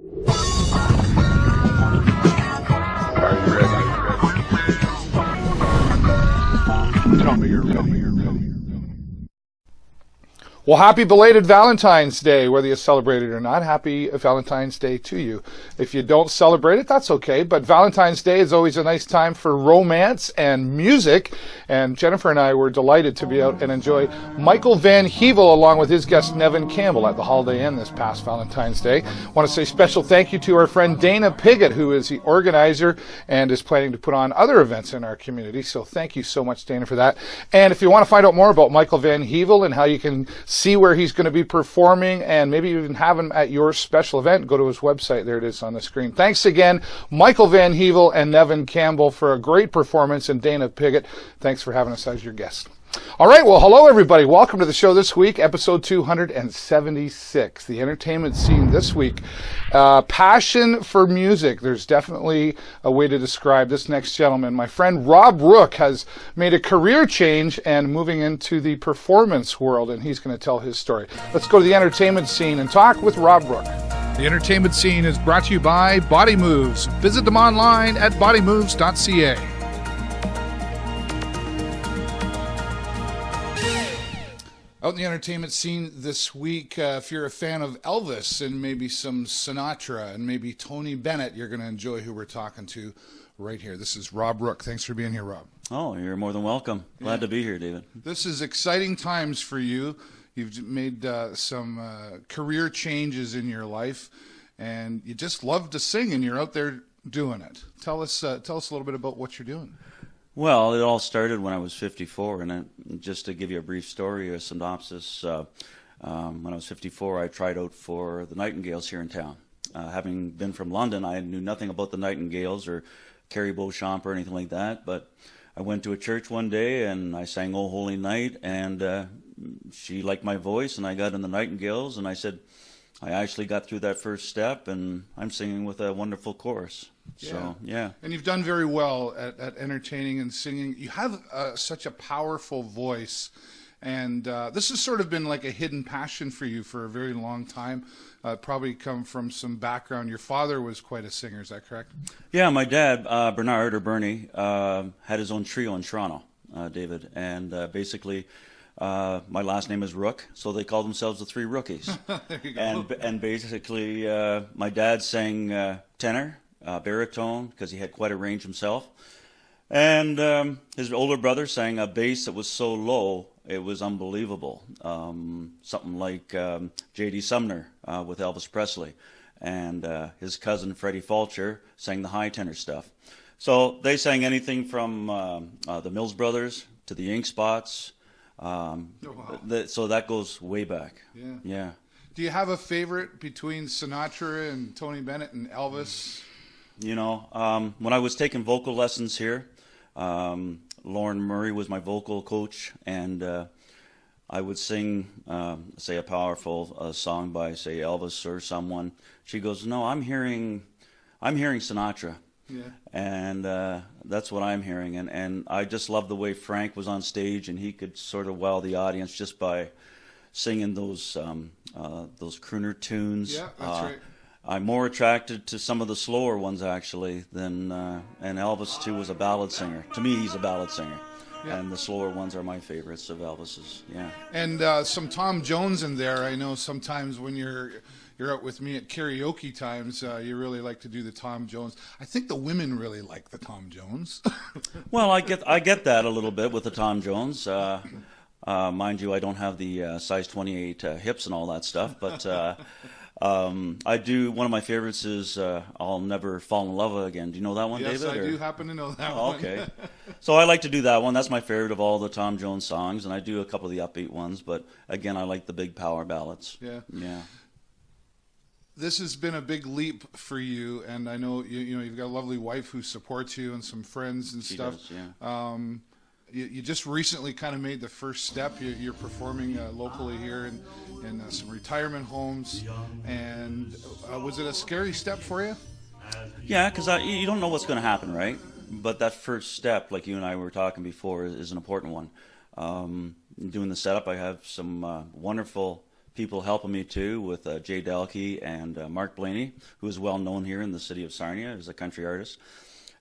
Are you ready? Tell me you're ready. Well, happy belated Valentine's Day, whether you celebrate it or not. Happy Valentine's Day to you. If you don't celebrate it, that's okay. But Valentine's Day is always a nice time for romance and music. And Jennifer and I were delighted to be out and enjoy Michael Van Hevel along with his guest Nevin Campbell at the Holiday Inn this past Valentine's Day. I want to say special thank you to our friend Dana Piggott, who is the organizer and is planning to put on other events in our community. So thank you so much, Dana, for that. And if you want to find out more about Michael Van Hevel and how you can see where he's going to be performing and maybe even have him at your special event, go to his website. There it is on the screen. Thanks again, Michael Van Hevel and Nevin Campbell, for a great performance, and Dana Piggott, thanks for having us as your guest. All right, well, hello, everybody. Welcome to the show this week, episode 276. The entertainment scene this week. Passion for music. There's definitely a way to describe this next gentleman. My friend Rob Rook has made a career change and moving into the performance world, and he's going to tell his story. Let's go to the entertainment scene and talk with Rob Rook. The entertainment scene is brought to you by Body Moves. Visit them online at bodymoves.ca. Out in the entertainment scene this week, if you're a fan of Elvis and maybe some Sinatra and maybe Tony Bennett, you're going to enjoy who we're talking to right here. This is Rob Rook. Thanks for being here, Rob. Oh, you're more than welcome. Glad to be here, David. This is exciting times for you. You've made some career changes in your life, and you just love to sing, and you're out there doing it. Tell us a little bit about what you're doing. Well, it all started when I was 54, and just to give you a brief story, a synopsis, when I was 54, I tried out for the Nightingales here in town. Having been from London, I knew nothing about the Nightingales or Carrie Beauchamp or anything like that, but I went to a church one day, and I sang "O Holy Night," and she liked my voice, and I got in the Nightingales, and I said, I actually got through that first step, and I'm singing with a wonderful chorus. Yeah. So, yeah. And you've done very well at entertaining and singing. You have such a powerful voice, and this has sort of been like a hidden passion for you for a very long time. Probably come from some background. Your father was quite a singer, is that correct? Yeah, my dad, Bernard or Bernie, had his own trio in Toronto, David, and basically my last name is Rook, so they called themselves the Three Rookies. There you go. And basically, my dad sang tenor, baritone, because he had quite a range himself. And his older brother sang a bass that was so low, it was unbelievable. Something like J.D. Sumner with Elvis Presley. And his cousin, Freddie Fulcher, sang the high tenor stuff. So they sang anything from the Mills Brothers to the Ink Spots. Wow. So that goes way back. Yeah. Yeah. Do you have a favorite between Sinatra and Tony Bennett and Elvis? You know, when I was taking vocal lessons here, Lauren Murray was my vocal coach, and I would sing, say, a powerful song by, say, Elvis or someone. She goes, "No, I'm hearing Sinatra." Yeah. And that's what I'm hearing, and I just love the way Frank was on stage, and he could sort of wow the audience just by singing those crooner tunes. Yeah, that's right. I'm more attracted to some of the slower ones actually than and Elvis too was a ballad singer. To me, he's a ballad singer. Yeah. And the slower ones are my favorites of Elvis's. Yeah. And some Tom Jones in there. I know sometimes when you're out with me at karaoke times, you really like to do the Tom Jones. I think the women really like the Tom Jones. Well, I get that a little bit with the Tom Jones. Mind you, I don't have the size 28 hips and all that stuff, but I do. One of my favorites is "I'll Never Fall in Love Again." Do you know that one, yes, David? Yes, I do happen to know that one. Okay. So I like to do that one. That's my favorite of all the Tom Jones songs, and I do a couple of the upbeat ones. But again, I like the big power ballads. Yeah. Yeah. This has been a big leap for you, and I know you've got a lovely wife who supports you and some friends and she stuff. Does, yeah. You just recently kind of made the first step. You're performing locally here in some retirement homes, and was it a scary step for you? Yeah, because you don't know what's going to happen, right? But that first step, like you and I were talking before, is an important one. Doing the setup, I have some wonderful people helping me too, with Jay Dalkey and Mark Blaney, who is well known here in the city of Sarnia as a country artist.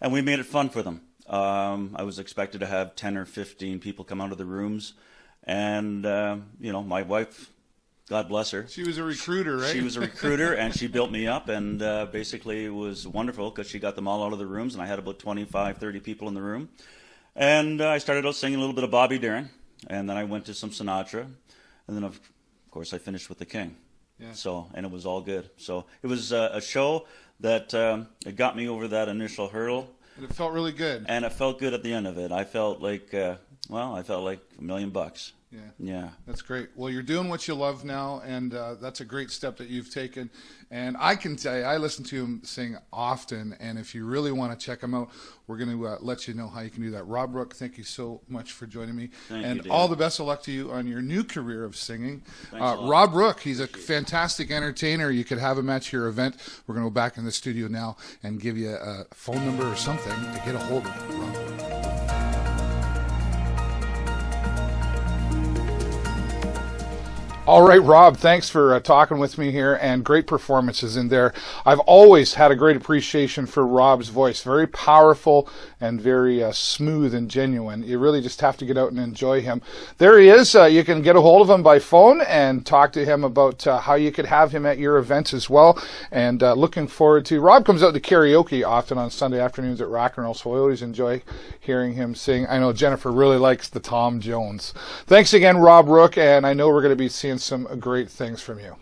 And we made it fun for them. I was expected to have 10 or 15 people come out of the rooms. And, my wife, God bless her. She was a recruiter, right? She was a recruiter, and she built me up, and basically it was wonderful because she got them all out of the rooms, and I had about 25, 30 people in the room. And I started out singing a little bit of Bobby Darin, and then I went to some Sinatra, and then, of course, I finished with the King. Yeah. So, and it was all good. So it was a show that it got me over that initial hurdle. And it felt really good. And it felt good at the end of it. I felt like, I felt like $1 million. Yeah. Yeah. That's great. Well, you're doing what you love now, and that's a great step that you've taken. And I can tell you, I listen to him sing often, and if you really want to check him out, we're going to let you know how you can do that. Rob Rook, thank you so much for joining me. Thank and you, David. all the best of luck to you on your new career of singing. Thanks a lot. Rob Rook, he's a fantastic entertainer. You could have him at your event. We're going to go back in the studio now and give you a phone number or something to get a hold of Rob Rook. All right, Rob, thanks for talking with me here, and great performances in there. I've always had a great appreciation for Rob's voice. Very powerful and very smooth and genuine. You really just have to get out and enjoy him. There he is. You can get a hold of him by phone and talk to him about how you could have him at your events as well. And looking forward to... Rob comes out to karaoke often on Sunday afternoons at Rock and Roll, so I always enjoy hearing him sing. I know Jennifer really likes the Tom Jones. Thanks again, Rob Rook, and I know we're going to be seeing some great things from you.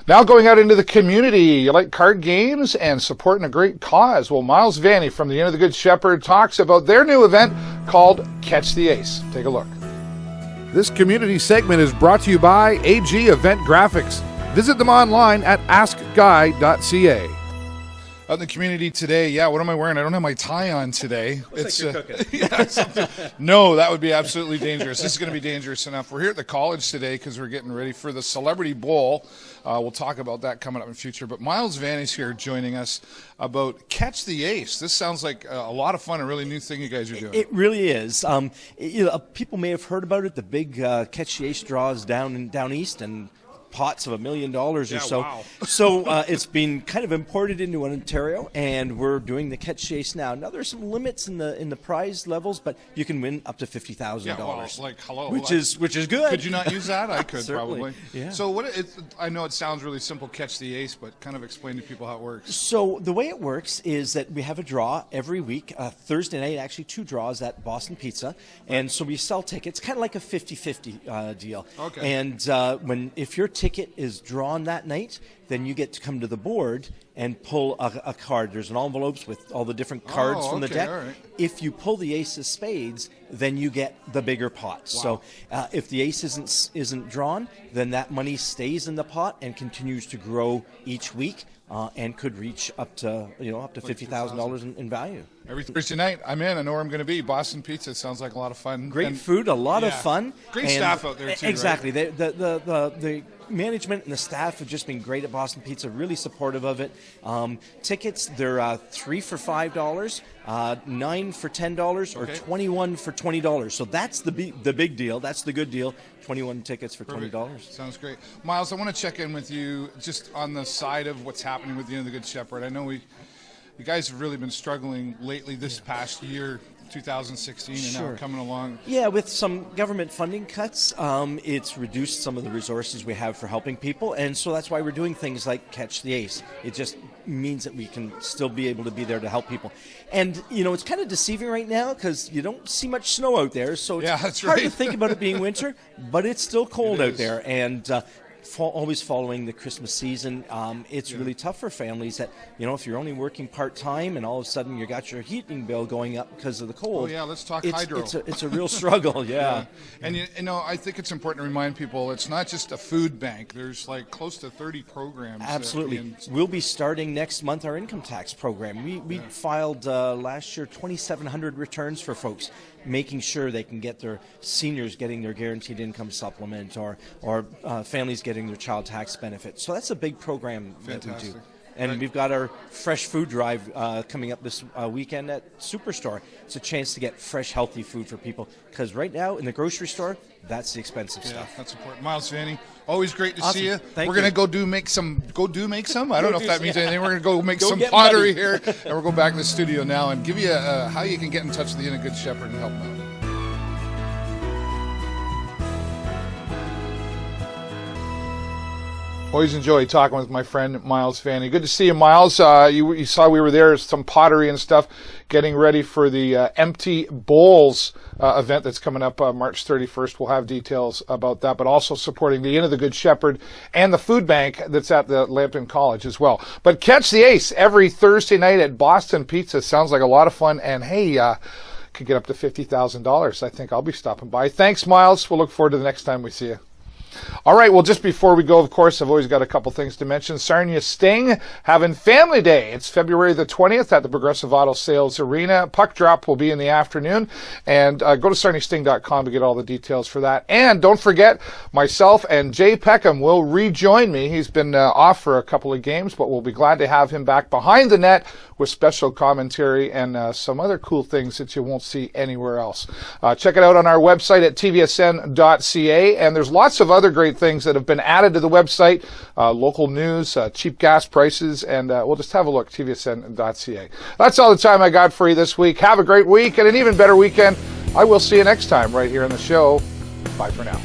Now going out into the community, you like card games and supporting a great cause. Well, Myles Vanni from the Inn of the Good Shepherd talks about their new event called Catch the Ace. Take a look. This community segment is brought to you by AG Event Graphics. Visit them online at askguy.ca. Out in the community today, yeah, what am I wearing? I don't have my tie on today. Looks like you're cooking. Yeah, no, that would be absolutely dangerous. This is going to be dangerous enough. We're here at the college today because we're getting ready for the Celebrity Bowl. We'll talk about that coming up in the future. But Myles Vanni's here joining us about Catch the Ace. This sounds like a lot of fun, a really new thing you guys are doing. It really is. People may have heard about it, the big Catch the Ace draws down east, and pots of $1 million or so. Wow. So it's been kind of imported into Ontario, and we're doing the Catch the Ace now. Now there's some limits in the prize levels, but you can win up to $50,000. Yeah, well, like hello, which is good. Could you not use that? I could Certainly, probably. yeah. So I know it sounds really simple, Catch the Ace, but kind of explain to people how it works. So the way it works is that we have a draw every week, Thursday night, actually 2 draws at Boston Pizza, and so we sell tickets, kind of like a 50-50 deal. Okay. And if your ticket is drawn that night, then you get to come to the board and pull a card. There's an envelopes with all the different cards from the deck. All right. If you pull the ace of spades, then you get the bigger pot. Wow. So if the ace isn't drawn, then that money stays in the pot and continues to grow each week. And could reach up to $50,000 in value. Every Thursday night, I'm in. I know where I'm going to be. Boston Pizza. It sounds like a lot of fun. Great food, a lot of yeah. fun. Great and staff out there too. Exactly. Right? The management and the staff have just been great at Boston Pizza. Really supportive of it. Tickets, they're 3 for $5, 9 for $10, or 21 for $20. So that's the big deal. That's the good deal. 21 tickets for $20. Sounds great. Myles, I want to check in with you just on the side of what's happening with the Inn of the Good Shepherd. I know you guys have really been struggling lately this past year, 2016, and Sure. now coming along. Yeah, with some government funding cuts, it's reduced some of the resources we have for helping people, and so that's why we're doing things like Catch the Ace. It just means that we can still be able to be there to help people. And, it's kind of deceiving right now because you don't see much snow out there, so it's that's hard right. to think about it being winter, but it's still cold It out is. there. And always following the Christmas season, it's really tough for families that, if you're only working part-time and all of a sudden you got your heating bill going up because of the cold. Oh, yeah, let's talk it's, hydro. It's a real struggle, yeah. And, I think it's important to remind people it's not just a food bank. There's like close to 30 programs. Absolutely. We'll be starting next month our income tax program. We filed last year 2,700 returns for folks, making sure they can get their seniors getting their guaranteed income supplement or families getting their child tax benefit. So that's a big program that we do. And we've got our fresh food drive coming up this weekend at Superstore. It's a chance to get fresh, healthy food for people, because right now in the grocery store, that's the expensive stuff. That's important. Myles Vanni, always great to Awesome. see you. Thank We're going you. to make some. I don't know if that means anything. We're going to go make Go some get pottery muddy. here, and we'll go back in the studio now and give you how you can get in touch with the Good Shepherd and help them out. Always enjoy talking with my friend Myles Vanni. Good to see you, Myles. You saw we were there, some pottery and stuff, getting ready for the Empty Bowls event that's coming up March 31st. We'll have details about that, but also supporting the Inn of the Good Shepherd and the food bank that's at the Lambton College as well. But catch the Ace every Thursday night at Boston Pizza. Sounds like a lot of fun, and hey, could get up to $50,000. I think I'll be stopping by. Thanks, Myles. We'll look forward to the next time we see you. All right, well, just before we go, of course, I've always got a couple things to mention. Sarnia Sting having Family Day. It's February the 20th at the Progressive Auto Sales Arena. Puck drop will be in the afternoon. And go to sarniasting.com to get all the details for that. And don't forget, myself and Jay Peckham will rejoin me. He's been off for a couple of games, but we'll be glad to have him back behind the net with special commentary and some other cool things that you won't see anywhere else. Check it out on our website at tvsn.ca. And there's lots of other great things that have been added to the website, local news, cheap gas prices, and we'll just have a look, tvsn.ca. That's all the time I got for you this week. Have a great week and an even better weekend. I will see you next time right here on the show. Bye for now.